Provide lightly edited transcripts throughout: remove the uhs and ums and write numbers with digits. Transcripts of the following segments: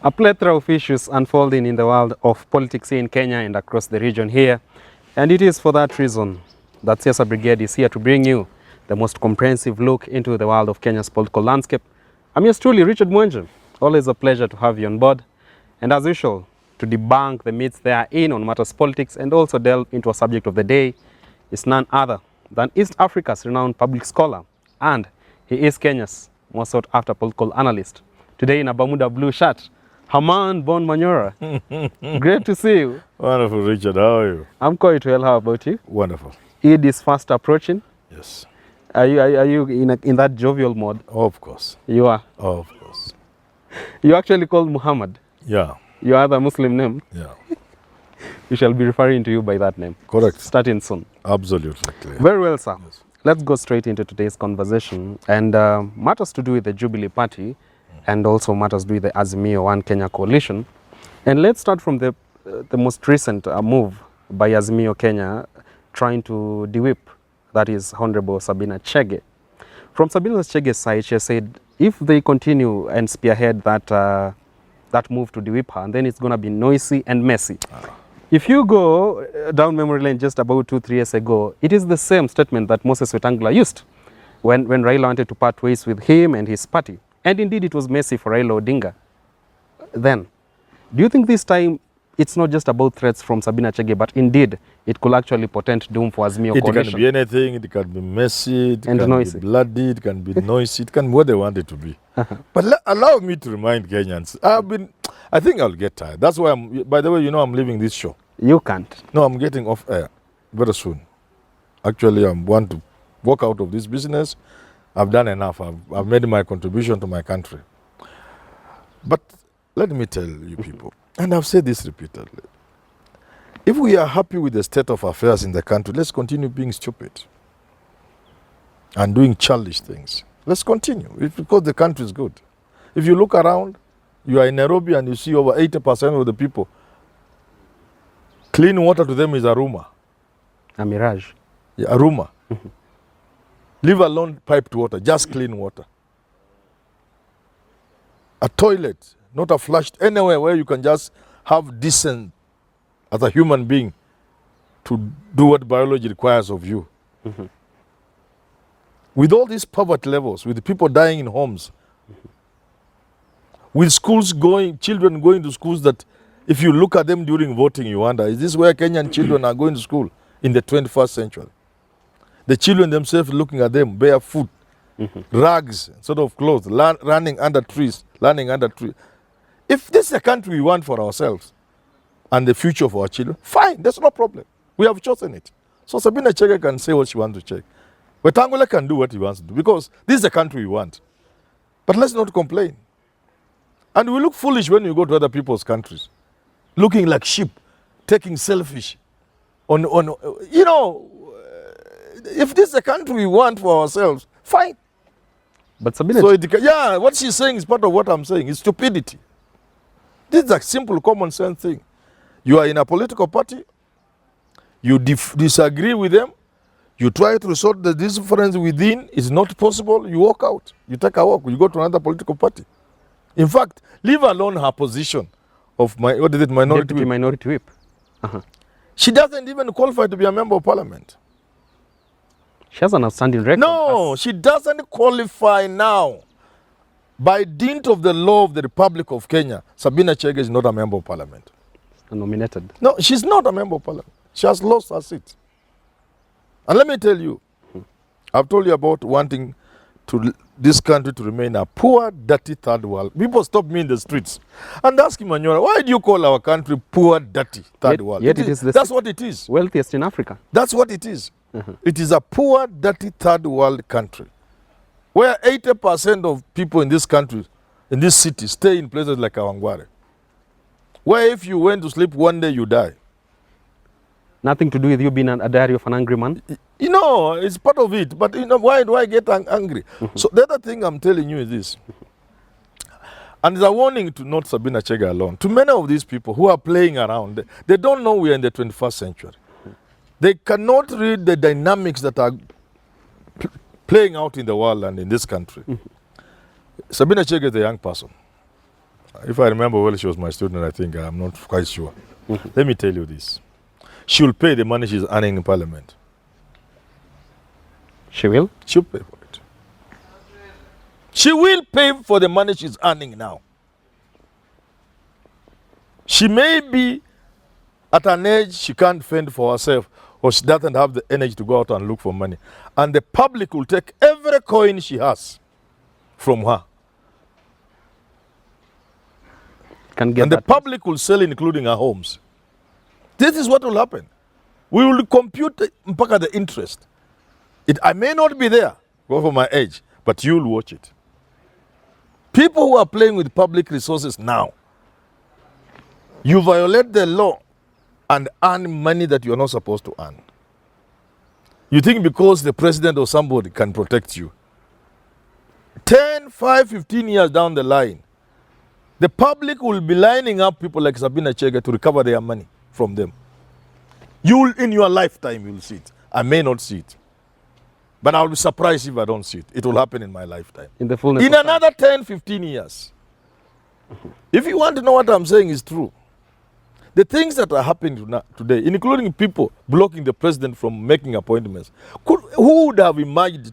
A plethora of issues unfolding in the world of politics in Kenya and across the region here. And it is for that reason that Siasa Brigade is here to bring you the most comprehensive look into the world of Kenya's political landscape. I'm yours truly, Richard Mwenje. Always a pleasure to have you on board. And as usual, to debunk the myths there are in on matters politics and also delve into a subject of the day is none other than East Africa's renowned public scholar. And he is Kenya's most sought after political analyst. Today in a Bermuda blue shirt, Herman Manyora. Great to see you. Wonderful, Richard. How are you? I'm quite well. How about you? Wonderful. Eid is fast approaching. Yes. Are you in that jovial mode? Oh, of course. You are? Oh, of course. You actually called Muhammad. Yeah. Your other Muslim name. Yeah. We shall be referring to you by that name. Correct. Starting soon. Absolutely clear. Very well, sir. Yes. Let's go straight into today's conversation and matters to do with the Jubilee Party and also matters to do with the Azimio One Kenya coalition. And let's start from the most recent move by Azimio Kenya trying to de-whip, that is Honorable Sabina Chege. From Sabina Chege's side, she said if they continue and spearhead that move to de-whip her, then it's going to be noisy and messy. If you go down memory lane just about 2-3 years ago, it is the same statement that Moses Wetangula used when Raila wanted to part ways with him and his party. And indeed, it was messy for Raila Odinga then. Do you think this time it's not just about threats from Sabina Chege, but indeed it could actually portend doom for Azimio coalition? It can be anything. It can be messy. It and can noisy. be bloody. It can be noisy. It can be what they want it to be. But allow me to remind Kenyans. I think I'll get tired. That's why by the way, you know I'm leaving this show. You can't. No, I'm getting off air very soon. Actually, I want to walk out of this business. I've done enough. I've made my contribution to my country. But let me tell you people, and I've said this repeatedly, if we are happy with the state of affairs in the country, let's continue being stupid and doing childish things. Let's continue. It's because the country is good. If you look around, you are in Nairobi and you see over 80% of the people, clean water to them is a rumor. A mirage. Yeah, a rumor. Leave alone piped water, just clean water. A toilet, not a flushed, anywhere where you can just have decent, as a human being, to do what biology requires of you. With all these poverty levels, with the people dying in homes, with schools children going to schools that if you look at them during voting, you wonder, is this where Kenyan children are going to school in the 21st century? The children themselves looking at them, barefoot, rags, sort of clothes, running under trees, learning under trees. If this is a country we want for ourselves and the future of our children, fine, there's no problem. We have chosen it. So Sabina Chege can say what she wants to check. Wetangula can do what he wants to do because this is the country we want. But let's not complain. And we look foolish when we go to other people's countries, looking like sheep, taking selfish. If this is the country we want for ourselves, fine. But Sabina, so what she's saying is part of what I'm saying. It's stupidity. This is a simple common sense thing. You are in a political party, you disagree with them, you try to resolve the difference within, it's not possible, you walk out. You take a walk, you go to another political party. In fact, leave alone her position of minority whip. She doesn't even qualify to be a member of parliament. She has an outstanding record. No, she doesn't qualify now. By dint of the law of the Republic of Kenya, Sabina Chege is not a member of parliament. Nominated. No, she's not a member of parliament. She has lost her seat. And let me tell you, I've told you about wanting this country to remain a poor, dirty third world. People stop me in the streets and ask him, Manyora, why do you call our country poor, dirty third world? That's what it is. Wealthiest in Africa. That's what it is. It is a poor, dirty third world country where 80% of people in this country, in this city, stay in places like Kawangware, where if you went to sleep one day, you die. Nothing to do with you being a diary of an angry man? You know, it's part of it. But you know, why do I get angry? So the other thing I'm telling you is this. And it's a warning to not Sabina Chege alone. To many of these people who are playing around, they don't know we are in the 21st century. They cannot read the dynamics that are playing out in the world and in this country. Sabina Chege is a young person. If I remember well, she was my student, I think. I'm not quite sure. Let me tell you this. She will pay the money she's earning in Parliament. She will? She'll pay for it. She will pay for the money she's earning now. She may be at an age she can't fend for herself, or she doesn't have the energy to go out and look for money. And the public will take every coin she has from her. Can get And the that. public will sell, including her homes. This is what will happen. We will compute mpaka the interest. I may not be there, go for my age, but you'll watch it. People who are playing with public resources now, you violate the law and earn money that you're not supposed to earn. You think because the president or somebody can protect you. 10, 5, 15 years down the line, the public will be lining up people like Sabina Chege to recover their money from them. You'll, in your lifetime, you'll see it. I may not see it. But I'll be surprised if I don't see it. It will happen in my lifetime. In the fullness In of another 10, 15 years. If you want to know what I'm saying is true, the things that are happening today, including people blocking the president from making appointments, who would have imagined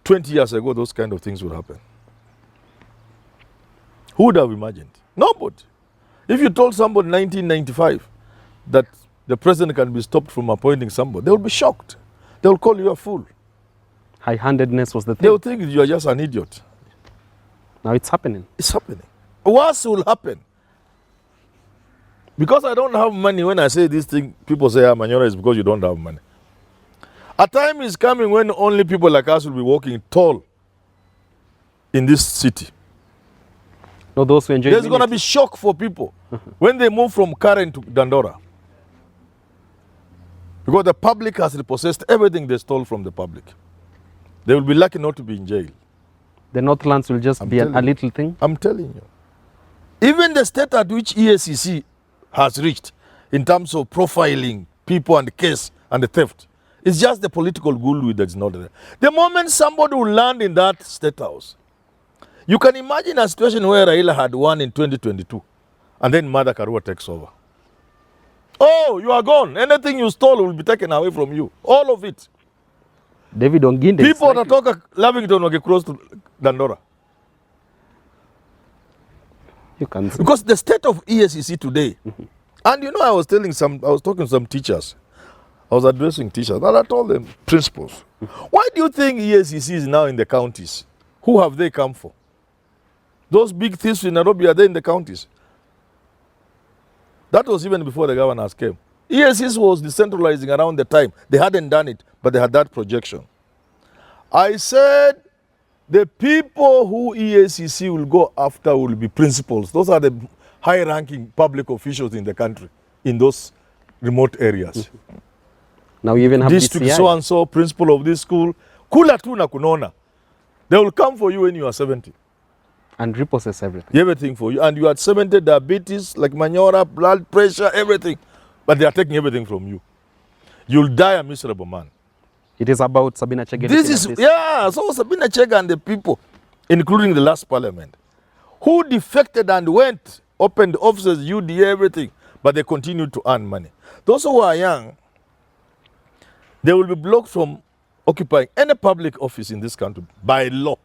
20 years ago those kind of things would happen? Who would have imagined? Nobody. If you told somebody in 1995 that the president can be stopped from appointing somebody, they will be shocked. They will call you a fool. High-handedness was the They will thing. think you are just an idiot. Now it's happening. It's happening. Worse will happen. Because I don't have money, when I say this thing, people say, Manyora, is because you don't have money. A time is coming when only people like us will be walking tall in this city. No, those who enjoy There's going to be shock for people when they move from Karen to Dandora. Because the public has repossessed everything they stole from the public. They will be lucky not to be in jail. the Northlands will just be a telling little thing. I'm telling you. Even the state at which EACC has reached in terms of profiling people and the case and the theft, it's just the political goodwill that's not there. The moment somebody will land in that state house, you can imagine a situation where Raila had won in 2022 and then Mother Karua takes over. Oh, you are gone. Anything you stole will be taken away from you. All of it. David Onginde. People that talk Lavington will get close to Dandora. You can see. Because the state of EACC today, and you know, I was talking to some teachers. I was addressing teachers, and I told them, principals, why do you think EACC is now in the counties? Who have they come for? Those big thieves in Nairobi, are they in the counties? That was even before the governors came. EACC was decentralizing around the time. They hadn't done it, but they had that projection. I said, the people who EACC will go after will be principals. Those are the high-ranking public officials in the country, in those remote areas. Now you even have District DCI. so-and-so, principal of this school, kula tu na kunona. They will come for you when you are 70. And repossess everything. Everything for you. And you are 70, diabetes, like Manyora, blood pressure, everything. But they are taking everything from you. You'll die a miserable man. It is about Sabina Chege. This is, yeah, so Sabina Chege and the people, including the last parliament, who defected and went, opened offices, UDA, everything, but they continued to earn money. Those who are young, they will be blocked from occupying any public office in this country by law.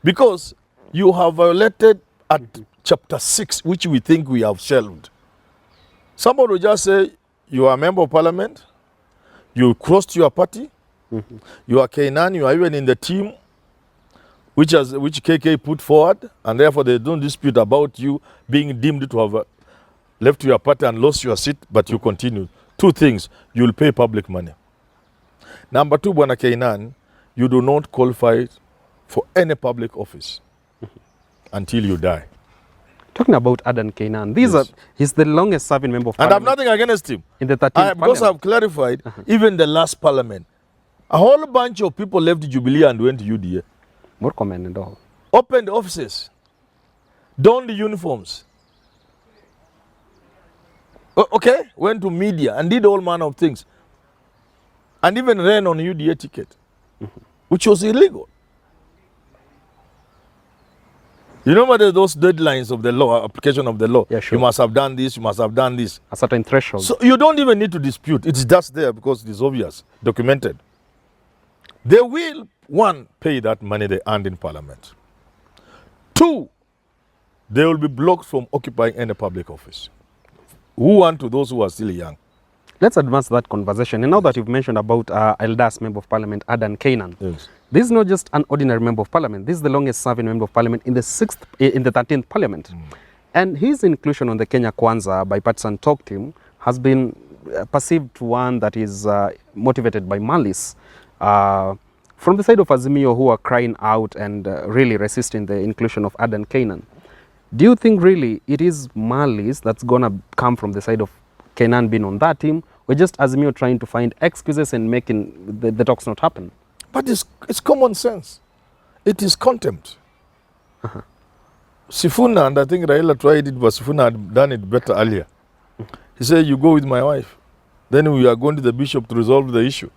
Because you have violated at chapter 6, which we think we have shelved. Somebody will just say, you are a member of parliament, you crossed your party, you are Kanan, you are even in the team which KK put forward, and therefore they don't dispute about you being deemed to have left your party and lost your seat, but you continue. Two things, you will pay public money. Number two, Bwana Kanan, you do not qualify for any public office until you die. Talking about Adam Kanan, he's the longest serving member of And I have parliament. nothing against him. In the 13th Because I've clarified, even the last parliament, a whole bunch of people left Jubilee and went to UDA. More comment and all. Opened offices, donned the uniforms. Okay, went to media and did all manner of things. And even ran on UDA ticket, which was illegal. You remember those deadlines of the law, application of the law? Yeah, sure. You must have done this, you must have done this. A certain threshold. So you don't even need to dispute. It's just there because it is obvious, documented. They will, one, pay that money they earned in parliament. Two, they will be blocked from occupying any public office. Who want to those who are still young? Let's advance that conversation. And now that you've mentioned about Eldas Member of Parliament, Adam Kanan, Yes. this is not just an ordinary Member of Parliament. This is the longest serving Member of Parliament in the 13th Parliament. And his inclusion on the Kenya Kwanza bipartisan talk team has been perceived to one that is motivated by malice. From the side of Azimio, who are crying out and really resisting the inclusion of Adam Kanan, do you think really it is malice that's going to come from the side of Kanan being on that team, or just Azimio trying to find excuses and making the talks not happen? But it's common sense. It is contempt. Sifuna, and I think Raila tried it, but Sifuna had done it better earlier. He said, you go with my wife. Then we are going to the bishop to resolve the issue.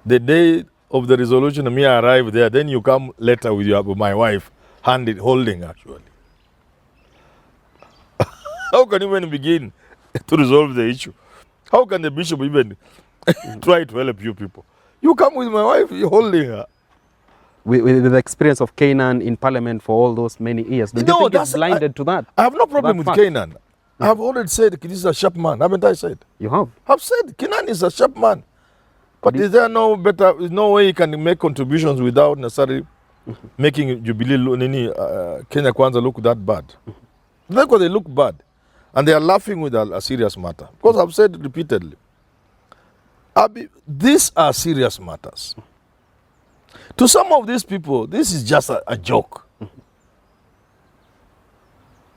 The day of the resolution, me arrive there, then you come later with my wife, holding actually. How can you even begin to resolve the issue? How can the bishop even try to help you people? You come with my wife, you're holding her. With the experience of Kanan in parliament for all those many years, do you think it's blinded to that? I have no problem with Kanan. I have already said this is a sharp man, haven't I said? You have? I've said Kanan is a sharp man. But is there no way he can make contributions without necessarily making Jubilee Kenya Kwanza look that bad? Because they look bad. And they are laughing with a serious matter. Because I've said repeatedly, these are serious matters. To some of these people, this is just a joke.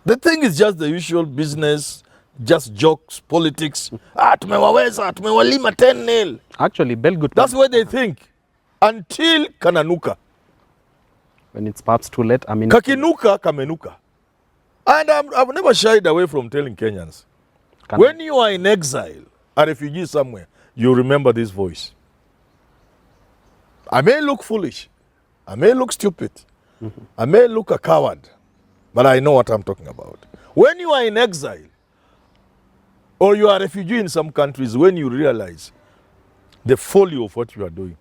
The thing is just the usual business, just jokes, politics. Tumewaweza, tumewalima 10-0. Actually, Belgut. That's what they think. Until kananuka. When it's perhaps too late, I mean. Kakinuka, kamenuka. And I've never shied away from telling Kenyans. When you are in exile, a refugee somewhere, you remember this voice. I may look foolish. I may look stupid. I may look a coward. But I know what I'm talking about. When you are in exile, or you are a refugee in some countries, when you realize the folly of what you are doing.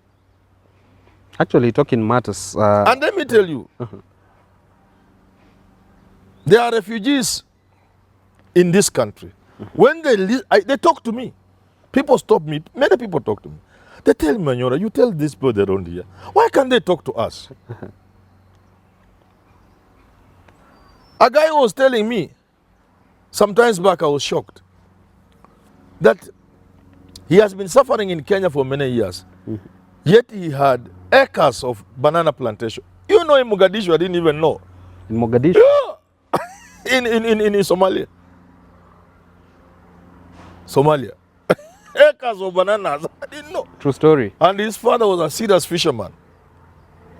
Actually, talking matters. And let me tell you, there are refugees in this country. When they talk to me, people stop me, many people talk to me. They tell me, Manyora, you tell this people around here, why can't they talk to us? A guy was telling me, sometimes back I was shocked, that he has been suffering in Kenya for many years, yet he had acres of banana plantation. You know in Mogadishu, I didn't even know. In Mogadishu? Yeah. In Somalia. Acres of bananas. I didn't know. True story. And his father was a serious fisherman.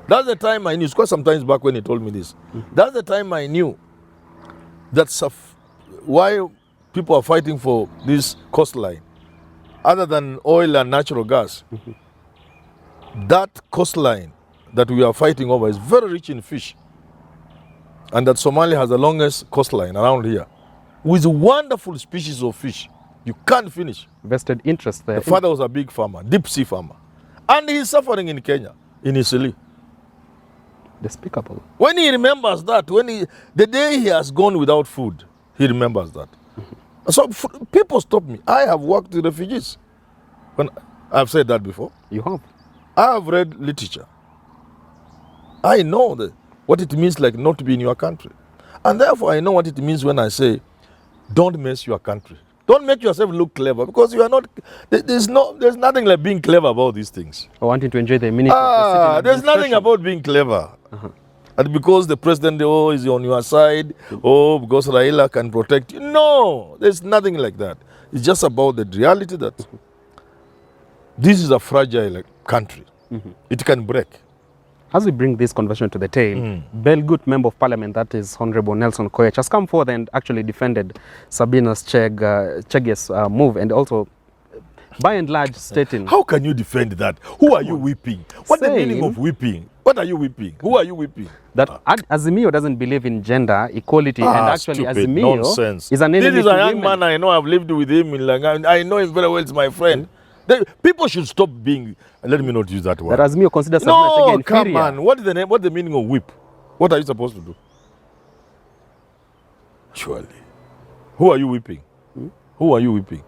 That's the time I knew. It's quite some time back when he told me this. That's the time I knew that's why people are fighting for this coastline. Other than oil and natural gas. That coastline that we are fighting over is very rich in fish. And that Somalia has the longest coastline around here with wonderful species of fish. You can't finish. Vested interest there. The father was a big farmer, deep sea farmer. And he's suffering in Kenya, in Isili. Despicable. When he remembers that, the day he has gone without food, he remembers that. So people stop me. I have worked with refugees. I've said that before. You have? I have read literature. I know what it means like not to be in your country. And therefore I know what it means when I say, don't mess your country. Don't make yourself look clever, because you are not. There's nothing like being clever about these things. Or wanting to enjoy the minute. There's nothing about being clever. And because the president is on your side, because Raila can protect you. No, there's nothing like that. It's just about the reality that this is a fragile country. It can break. As we bring this conversation to the tail, Belgut Member of Parliament, that is Honorable Nelson Koech, has come forward and actually defended Sabina's Chege's move, and also, by and large, stating... How can you defend that? Who are you weeping? What's the meaning of weeping? What are you whipping? Who are you whipping? That Azimio doesn't believe in gender equality, and actually stupid Azimio nonsense. is an enemy This is to a young women. man I know. I've lived with him in Langan. I know him very well. It's my friend. People should stop being. Let me not use that word. That Azimio considers Sabina No, Chege inferior. come on. What is the name? What's the meaning of whip? What are you supposed to do? Surely. Who are you whipping? Who are you whipping?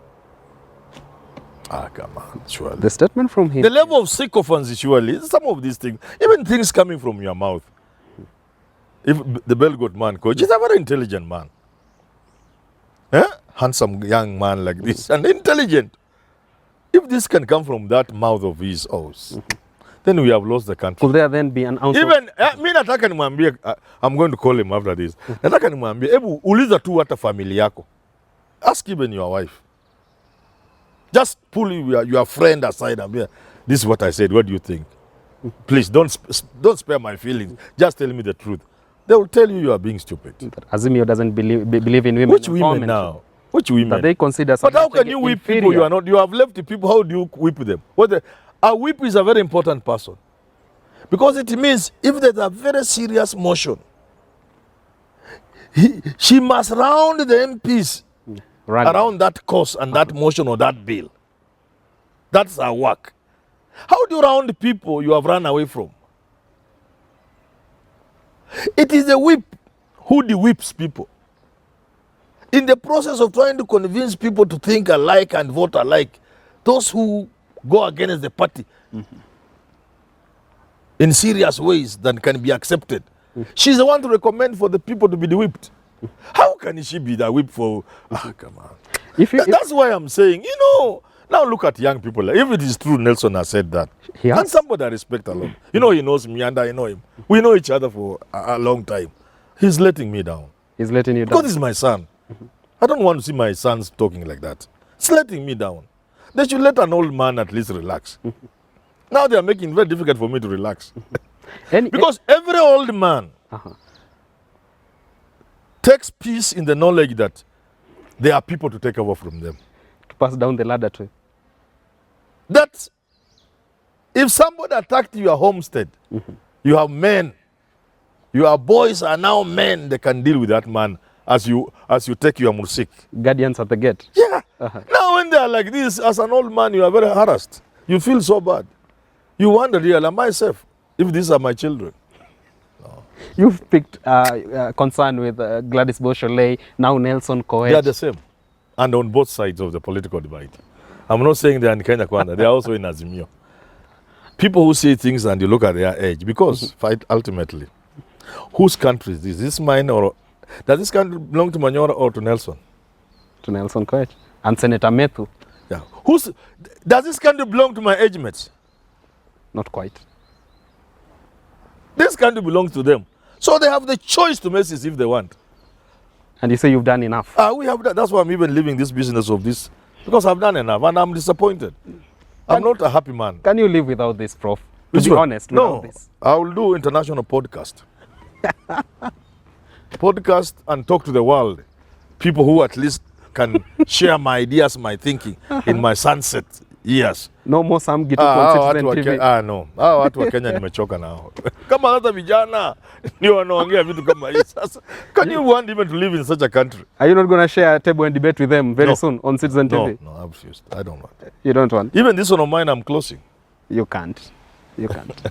Come on, surely. The statement from him. The level of sycophancy, surely. Some of these things, even things coming from your mouth. If the Belgot man, coach, is a very intelligent man. Handsome young man like this, and intelligent. If this can come from that mouth of his, then we have lost the country. Could there then be an ounce Even mi nataka nimwambie, I'm going to call him after this. Nataka nimwambie, hebu uliza tu hata family yako. Ask even your wife. Just pull your friend aside and be, this is what I said, what do you think? Please don't spare my feelings. Just tell me the truth. They will tell you are being stupid. Azimio doesn't believe in women. Which women now? Which women? That they consider. But how can you whip people you are not? You have left the people. How do you whip them? A whip is a very important person, because it means if there's a very serious motion, she must round the MPs around that cause and that motion or that bill. That's our work. How do you round people you have run away from? It is the whip who whips people. In the process of trying to convince people to think alike and vote alike, those who go against the party in serious ways that can be accepted, she's the one to recommend for the people to be the whipped. How can she be the whip for? Come on. That's why I'm saying, now look at young people. If it is true Nelson has said that, and somebody I respect a lot. He knows me and I know him. We know each other for a long time. He's letting me down. He's letting you down. Because he's my son. I don't want to see my sons talking like that. It's letting me down. They should let an old man at least relax. Now they are making it very difficult for me to relax. Because every old man takes peace in the knowledge that there are people to take over from them. To pass down the ladder to. That if somebody attacked your homestead, you have men, your boys are now men, they can deal with that man as you take your mursik. Guardians at the gate. Yeah. Now when they are like this, as an old man, you are very harassed. You feel so bad. You wonder, am I safe if these are my children? No. You've picked concern with Gladys Beausoleil, now Nelson Koech. They are the same. And on both sides of the political divide. I'm not saying they are in Kenya Kwanza. They are also in Azimio. People who see things and you look at their age, because fight ultimately. Whose country is this? Is this mine, or does this country belong to Manyora or to Nelson? To Nelson Koech. And Senator Methu. Yeah. Does this country belong to my age mates? Not quite. This country belongs to them. So they have the choice to mess this if they want. And you say you've done enough. We have done. That's why I'm even leaving this business of this. Because I've done enough and I'm disappointed. I'm not a happy man. Can you live without this, Prof? To be honest, no, without this. I will do international podcast. Podcast and talk to the world. People who at least can share my ideas, my thinking in my sunset years. No more Sam Gitu on Citizen TV. No. Watu wa Kenya nimechoka nao. Kama hata vijana ndio wanaongea vitu kama hivi sasa. Can you want even to live in such a country? Are you not going to share a table and debate with them very soon on Citizen TV? No, I'm refused. I don't want. You don't want? Even this one of mine, I'm closing. You can't. You can't.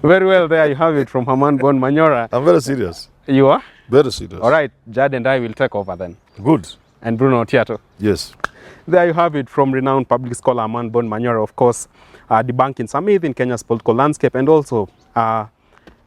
Very well, there you have it from Herman Manyora. I'm very serious. You are? Very serious. All right, Jad and I will take over then. Good. And Bruno Otiato. Yes. There you have it from renowned public scholar Herman Manyora, of course, debunking some myth in Kenya's political landscape and also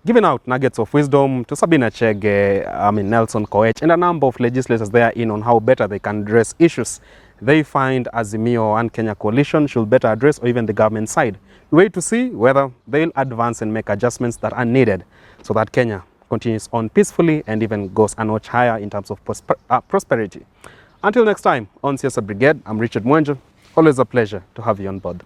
giving out nuggets of wisdom to Sabina Chege, Nelson Koech, and a number of legislators there in on how better they can address issues they find Azimio and Kenya coalition should better address, or even the government side. We wait to see whether they'll advance and make adjustments that are needed so that Kenya continues on peacefully and even goes a notch higher in terms of prosperity. Until next time, on Siasa Brigade, I'm Richard Mwenjo. Always a pleasure to have you on board.